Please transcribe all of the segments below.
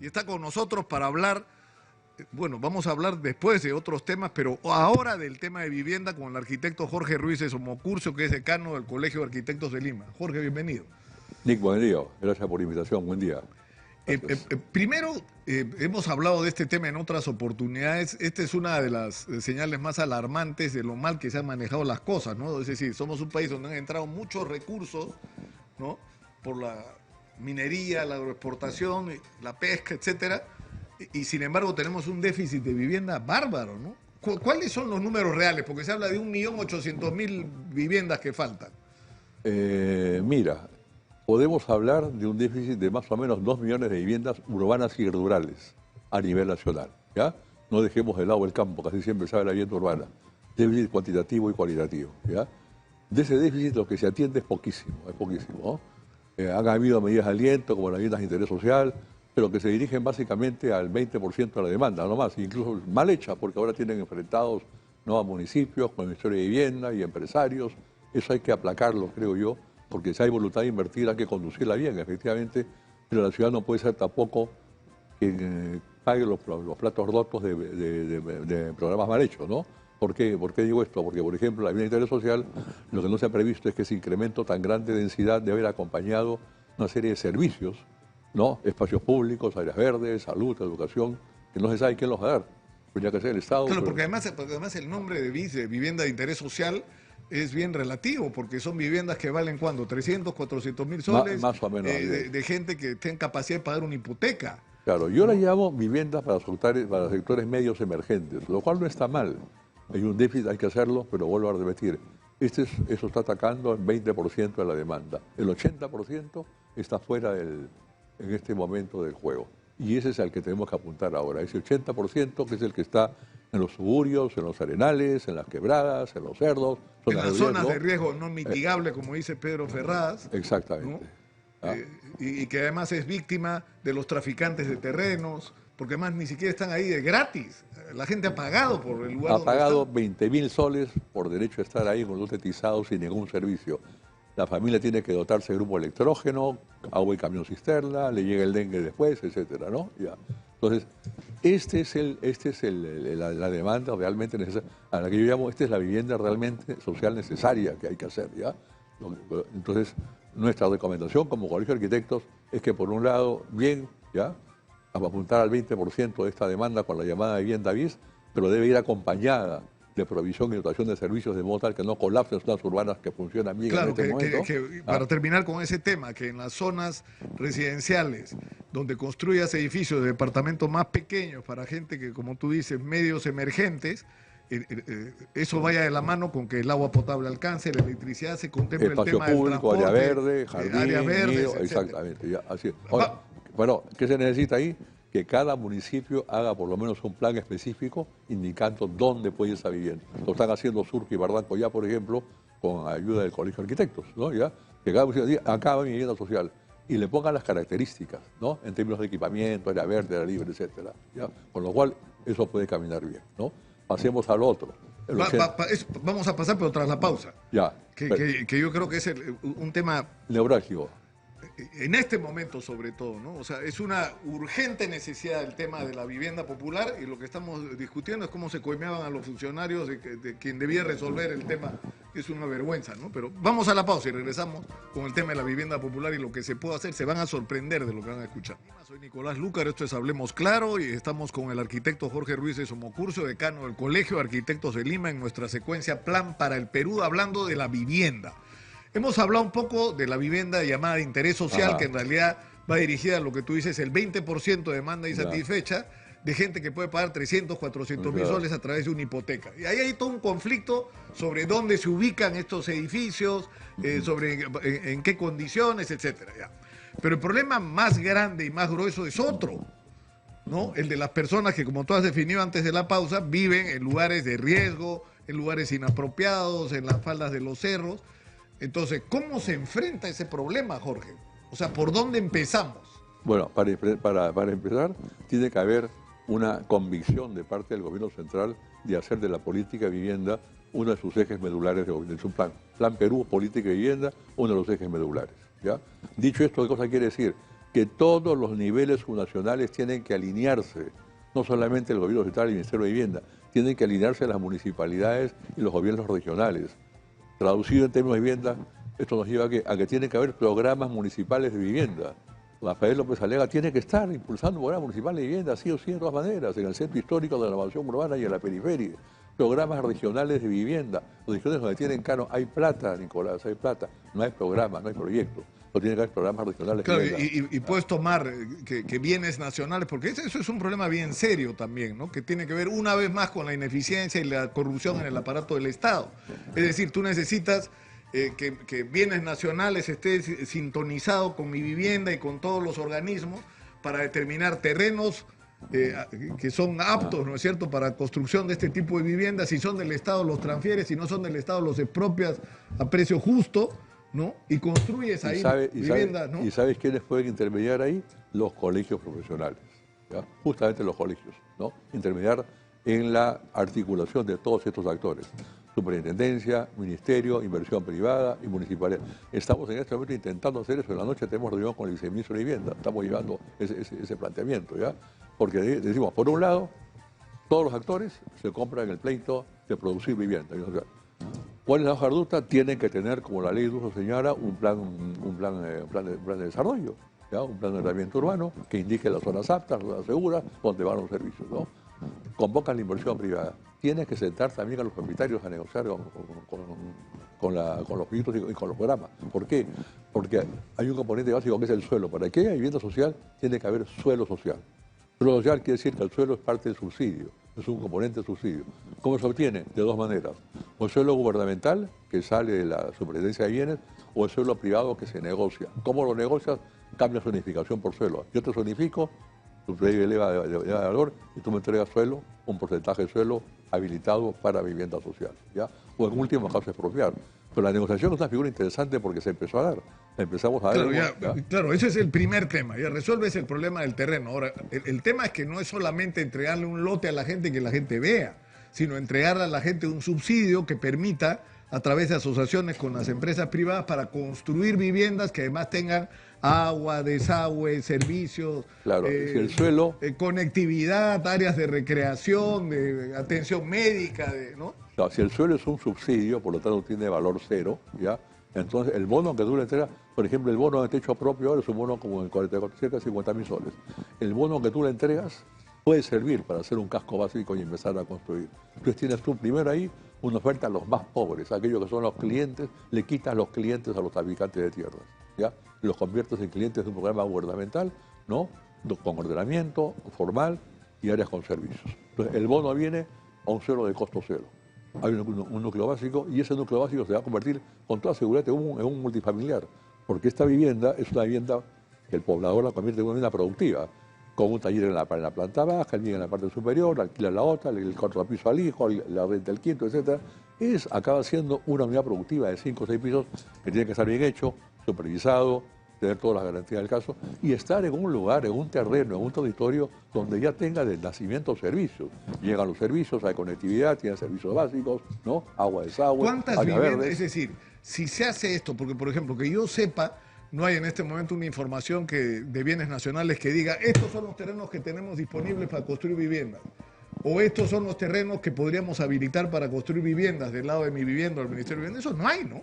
está con nosotros para hablar, bueno, vamos a hablar después de otros temas, pero ahora del tema de vivienda con el arquitecto Jorge Ruiz de Somocurcio, que es decano del Colegio de Arquitectos de Lima. Jorge, bienvenido. Nick, buen día. Gracias por la invitación. Buen día. Primero, hemos hablado de este tema en otras oportunidades. Esta es una de las señales más alarmantes de lo mal que se han manejado las cosas, ¿no? Es decir, somos un país donde han entrado muchos recursos, ¿no? Por la minería, la agroexportación, la pesca, etcétera, y sin embargo tenemos un déficit de vivienda bárbaro, ¿no? ¿Cuáles son los números reales? Porque se habla de 1.800.000 viviendas que faltan. Mira, podemos hablar de un déficit de más o menos 2 millones de viviendas urbanas y rurales a nivel nacional, ¿ya? No dejemos de lado el campo, casi siempre sabe la vivienda urbana. Déficit cuantitativo y cualitativo, ¿ya? De ese déficit lo que se atiende es poquísimo, ¿no? Han habido medidas de aliento, como las viviendas de interés social, pero que se dirigen básicamente al 20% de la demanda, no más, incluso mal hecha, porque ahora tienen enfrentados, ¿no?, a municipios con el Ministerio de Vivienda y empresarios. Eso hay que aplacarlo, creo yo, porque si hay voluntad de invertir hay que conducirla bien, efectivamente, pero la ciudad no puede ser tampoco que pague los platos rotos de programas mal hechos, ¿no? ¿Por qué digo esto? Porque, por ejemplo, la vivienda de interés social, lo que no se ha previsto es que ese incremento tan grande de densidad debe haber acompañado una serie de servicios, ¿no? Espacios públicos, áreas verdes, salud, educación, que no se sabe quién los va a dar. Tendría que ser el Estado. Claro, porque además el nombre de BIS, de vivienda de interés social, es bien relativo, porque son viviendas que valen, ¿cuándo? 300, 400.000 soles. Más o menos. De gente que tenga capacidad de pagar una hipoteca. Claro, yo la llamo viviendas para sectores medios emergentes, lo cual no está mal. Hay un déficit, hay que hacerlo, pero vuelvo a repetir. Eso está atacando el 20% de la demanda. El 80% está fuera en este momento del juego. Y ese es al que tenemos que apuntar ahora. Ese 80% que es el que está en los suburbios, en los arenales, en las quebradas, en los cerdos. En las zonas de riesgo no mitigable, como dice Pedro Ferraz. Exactamente. ¿No? Y que además es víctima de los traficantes de terrenos, porque además ni siquiera están ahí de gratis. La gente ha pagado por el lugar. Ha pagado 20.000 soles por derecho a estar ahí con los tetizados sin ningún servicio. La familia tiene que dotarse de grupo electrógeno, agua y camión cisterna, le llega el dengue después, etcétera, ¿no? Ya. Entonces, la demanda realmente necesaria, a la que yo llamo, esta es la vivienda realmente social necesaria que hay que hacer, ¿ya? Entonces, nuestra recomendación como Colegio de Arquitectos es que, por un lado, bien, ¿ya?, apuntar al 20% de esta demanda con la llamada vivienda BIS, pero debe ir acompañada de provisión y dotación de servicios de modo tal que no colapsen zonas urbanas que funcionan bien, claro, en este momento. Para terminar con ese tema, que en las zonas residenciales donde construyas edificios de departamentos más pequeños para gente que, como tú dices, medios emergentes, eso vaya de la mano con que el agua potable alcance, la electricidad, se contemple el tema público, del transporte, área verde, jardín, áreas verdes, nido, exactamente, ya, así es. Ahora, bueno, ¿qué se necesita ahí? Que cada municipio haga por lo menos un plan específico indicando dónde puede ir esa vivienda. Lo están haciendo Surco y Barranco ya, por ejemplo, con ayuda del Colegio de Arquitectos, ¿no? ¿Ya? Que cada municipio diga, acá va mi vivienda social, y le pongan las características, ¿no?, en términos de equipamiento, área verde, área libre, etcétera, ¿ya? Con lo cual, eso puede caminar bien, ¿no? Pasemos al otro. Vamos a pasar, pero tras la pausa. Ya. Que yo creo que es un tema neurálgico. En este momento, sobre todo, ¿no? O sea, es una urgente necesidad el tema de la vivienda popular, y lo que estamos discutiendo es cómo se coimeaban a los funcionarios de quien debía resolver el tema, que es una vergüenza, ¿no? Pero vamos a la pausa y regresamos con el tema de la vivienda popular y lo que se puede hacer. Se van a sorprender de lo que van a escuchar. Soy Nicolás Lúcar, esto es Hablemos Claro, y estamos con el arquitecto Jorge Ruiz de Somocurcio, decano del Colegio de Arquitectos de Lima, en nuestra secuencia Plan para el Perú, hablando de la vivienda. Hemos hablado un poco de la vivienda llamada de interés social, que en realidad va dirigida a lo que tú dices, el 20% de demanda insatisfecha, de gente que puede pagar 300, 400.000 soles a través de una hipoteca. Y ahí hay todo un conflicto sobre dónde se ubican estos edificios, sobre en qué condiciones, etcétera. Ya. Pero el problema más grande y más grueso es otro, ¿no? El de las personas que, como tú has definido antes de la pausa, viven en lugares de riesgo, en lugares inapropiados, en las faldas de los cerros. Entonces, ¿cómo se enfrenta ese problema, Jorge? O sea, ¿por dónde empezamos? Bueno, para empezar, tiene que haber una convicción de parte del gobierno central de hacer de la política de vivienda uno de sus ejes medulares de su plan. Plan Perú, política de vivienda, uno de los ejes medulares, ¿ya? Dicho esto, ¿qué cosa quiere decir? que todos los niveles subnacionales tienen que alinearse, no solamente el gobierno central y el Ministerio de Vivienda, tienen que alinearse las municipalidades y los gobiernos regionales. Traducido en términos de vivienda, esto nos lleva a que tiene que haber programas municipales de vivienda. Rafael López Alega tiene que estar impulsando programas municipales de vivienda, sí o sí, de todas maneras, en el centro histórico de la renovación urbana y en la periferia. Programas regionales de vivienda. Las regiones donde tienen cano, hay plata, Nicolás, hay plata. No hay programas, no hay proyectos. No tiene que haber programas regionales Claro, de vivienda. y puedes tomar que bienes nacionales, porque eso es un problema bien serio también, ¿no? Que tiene que ver una vez más con la ineficiencia y la corrupción en el aparato del Estado. Es decir, tú necesitas que bienes nacionales esté sintonizado con mi vivienda y con todos los organismos para determinar terrenos que son aptos, ¿no es cierto?, para construcción de este tipo de viviendas. Si son del Estado, los transfieres; si no son del Estado, los expropias a precio justo, ¿no? Y construyes ahí viviendas, ¿no? ¿Y sabes quiénes pueden intermediar ahí? Los colegios profesionales, ¿ya? Justamente los colegios, ¿no? Intermediar en la articulación de todos estos actores. Superintendencia, ministerio, inversión privada y municipalidad. Estamos en este momento intentando hacer eso. En la noche tenemos reunión con el viceministro de Vivienda. Estamos llevando ese planteamiento, ¿ya? Porque decimos, por un lado, todos los actores se compran el pleito de producir vivienda. ¿Cuál es la hoja de ruta? Tienen que tener, como la ley de uso señala, un plan de desarrollo, ¿ya? Un plan de ordenamiento urbano que indique las zonas aptas, las zonas seguras, donde van los servicios, ¿no? Convocan la inversión privada. Tienes que sentar también a los propietarios a negociar con los proyectos y con los programas. ¿Por qué? Porque hay un componente básico que es el suelo. Para que haya vivienda social, tiene que haber suelo social. Suelo social quiere decir que el suelo es parte del subsidio, es un componente del subsidio. ¿Cómo se obtiene? De dos maneras. O el suelo gubernamental, que sale de la superintendencia de bienes, o el suelo privado que se negocia. ¿Cómo lo negocias? Cambia zonificación por suelo. Yo te zonifico, tu predio eleva de valor y tú me entregas suelo, un porcentaje de suelo habilitado para vivienda social, ¿ya? O en último caso expropiar. Pero la negociación es una figura interesante porque se empezó a dar. Empezamos a dar. Claro, ese es el primer tema. Ya resuelves el problema del terreno. Ahora, el tema es que no es solamente entregarle un lote a la gente y que la gente vea, sino entregarle a la gente un subsidio que permita, a través de asociaciones con las empresas privadas, para construir viviendas que además tengan agua, desagüe, servicios, claro, si el suelo, conectividad, áreas de recreación, de atención médica, ¿no? Claro, si el suelo es un subsidio, por lo tanto tiene valor cero, ¿ya? Entonces el bono que tú le entregas, por ejemplo, el bono de techo propio ahora es un bono como de 44, cerca de 50.000 soles. El bono que tú le entregas puede servir para hacer un casco básico y empezar a construir. Entonces tienes tú primero ahí una oferta a los más pobres, aquellos que son los clientes, le quitas los clientes a los traficantes de tierras, ¿ya? Los conviertes en clientes de un programa gubernamental, ¿no? Con ordenamiento formal y áreas con servicios. Entonces el bono viene a un suelo de costo cero. Hay un núcleo básico y ese núcleo básico se va a convertir con toda seguridad en un multifamiliar, porque esta vivienda es una vivienda que el poblador la convierte en una vivienda productiva, con un taller en la planta baja, el en la parte superior, alquila la otra, el cuarto piso al hijo, la renta el quinto, etc. Acaba siendo una unidad productiva de 5 o 6 pisos que tiene que estar bien hecho, supervisado, tener todas las garantías del caso y estar en un lugar, en un terreno, en un territorio donde ya tenga de nacimiento servicios. Llegan los servicios, hay conectividad, tiene servicios básicos, ¿no? Agua, desagüe, ¿cuántas viviendas? Es decir, si se hace esto, porque por ejemplo, que yo sepa, no hay en este momento una información de bienes nacionales que diga estos son los terrenos que tenemos disponibles para construir viviendas, o estos son los terrenos que podríamos habilitar para construir viviendas del lado de mi vivienda o del Ministerio de Vivienda. Eso no hay, ¿no?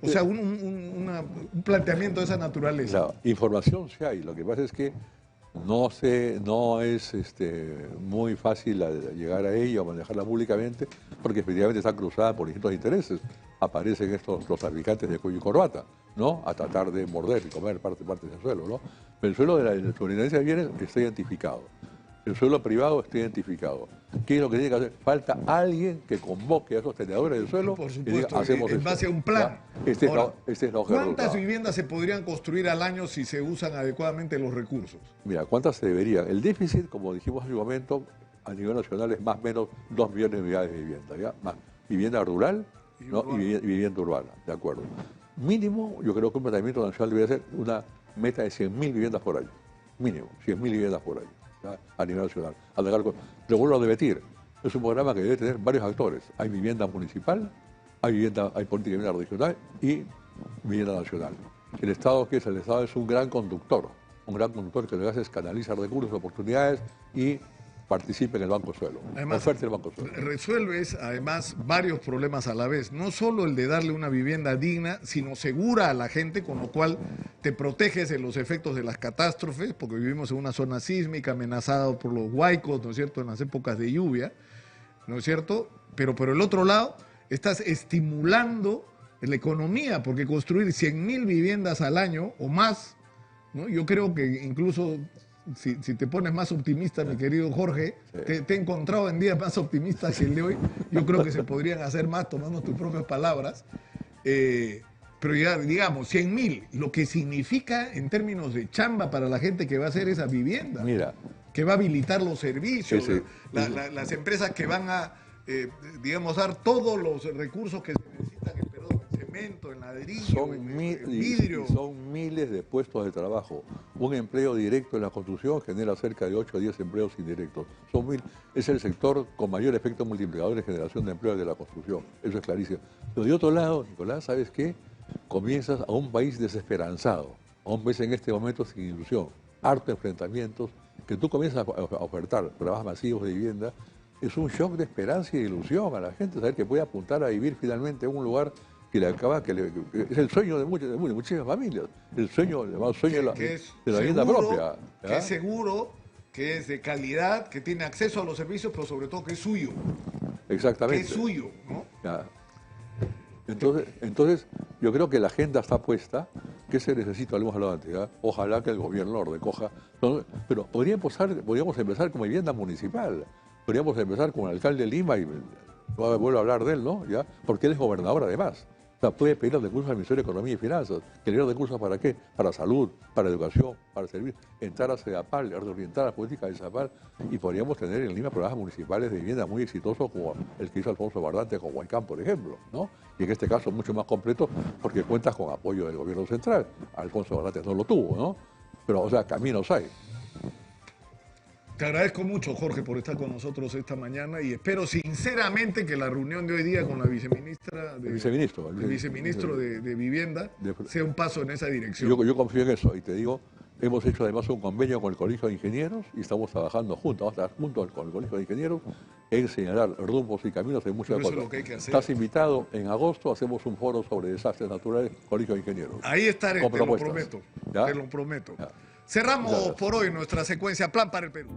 O sea, un planteamiento de esa naturaleza. La información sí hay, lo que pasa es que no es muy fácil llegar a ella o manejarla públicamente, porque efectivamente está cruzada por distintos intereses. Aparecen los traficantes de cuello y corbata, ¿no? A tratar de morder y comer parte del suelo, ¿no? Pero el suelo de la superintendencia de bienes está identificado. El suelo privado está identificado. ¿Qué es lo que tiene que hacer? Falta alguien que convoque a esos tenedores del suelo. Por supuesto, y diga, hacemos en base a un plan. Ahora, ¿cuántas viviendas se podrían construir al año si se usan adecuadamente los recursos? Mira, ¿cuántas se deberían? El déficit, como dijimos hace un momento, a nivel nacional es más o menos 2 millones de unidades de vivienda, ¿ya? Más vivienda rural, ¿no? y vivienda urbana, ¿de acuerdo? Mínimo, yo creo que un planteamiento nacional debería ser una meta de 100.000 viviendas por año. Mínimo, 100.000 viviendas por año, ¿ya? A nivel nacional. Pero vuelvo a repetir, es un programa que debe tener varios actores. Hay vivienda municipal, hay política de vivienda regional y vivienda nacional. El Estado, ¿qué es? El Estado es un gran conductor un gran conductor que lo que hace es canalizar recursos, oportunidades y participe en el Banco Suelo. Además, oferte el Banco Suelo. resuelves además varios problemas a la vez. No solo el de darle una vivienda digna, sino segura a la gente, con lo cual te proteges de los efectos de las catástrofes, porque vivimos en una zona sísmica amenazada por los huaicos, ¿no es cierto?, en las épocas de lluvia, ¿no es cierto? Pero por el otro lado, estás estimulando la economía, porque construir 100.000 viviendas al año o más, ¿no? Yo creo que incluso si te pones más optimista, mi querido Jorge, te he encontrado en días más optimistas que el de hoy. Yo creo que se podrían hacer más tomando tus propias palabras. Pero ya, digamos, 100.000, lo que significa en términos de chamba para la gente que va a hacer esa vivienda. Mira, que va a habilitar los servicios, ese, las empresas que van a, digamos, dar todos los recursos que se necesitan en, perdón, en cemento, en ladrillo, en vidrio. son miles de puestos de trabajo. Un empleo directo en la construcción genera cerca de 8 a 10 empleos indirectos. Es el sector con mayor efecto multiplicador en generación de empleo de la construcción. Eso es clarísimo. Pero de otro lado, Nicolás, ¿sabes qué? Comienzas a un país desesperanzado, a un país en este momento sin ilusión, harto de enfrentamientos, que tú comienzas a ofertar programas masivos de vivienda. Es un shock de esperanza y de ilusión a la gente, saber que puede apuntar a vivir finalmente en un lugar que le acaba, que es el sueño de muchísimas familias, el sueño de la vivienda propia. ¿Ya? Que es seguro, que es de calidad, que tiene acceso a los servicios, pero sobre todo que es suyo. Exactamente. Que es suyo, ¿no? ¿Ya? Entonces, yo creo que la agenda está puesta. ¿Qué se necesita? Lo hemos hablado antes, ¿ya? Ojalá que el gobierno lo recoja. Pero podríamos empezar con vivienda municipal. Podríamos empezar con el alcalde de Lima y vuelvo a hablar de él, ¿no? ¿Ya? Porque él es gobernador además. O sea, puede pedir los recursos al Ministerio de Economía y Finanzas. ¿Que le dé recursos para qué? Para salud, para educación, para servir. Entrar a CEDAPAL, reorientar la política de CEDAPAL. Y podríamos tener en Lima programas municipales de vivienda muy exitosos como el que hizo Alfonso Bardante con Huaycán, por ejemplo, ¿no? Y en este caso mucho más completo porque cuentas con apoyo del gobierno central. Alfonso Bardante no lo tuvo, ¿no? Pero, o sea, caminos hay. Te agradezco mucho, Jorge, por estar con nosotros esta mañana y espero sinceramente que la reunión de hoy día con la viceministra El viceministro de Vivienda sea un paso en esa dirección. Yo confío en eso y te digo, hemos hecho además un convenio con el Colegio de Ingenieros y estamos trabajando juntos con el Colegio de Ingenieros en señalar rumbos y caminos en muchas cosas. Eso es lo que hay que hacer. Estás invitado en agosto, hacemos un foro sobre desastres naturales, Colegio de Ingenieros. Ahí estaré, te lo prometo. ¿Ya? Te lo prometo. ¿Ya? Cerramos por hoy nuestra secuencia Plan para el Perú.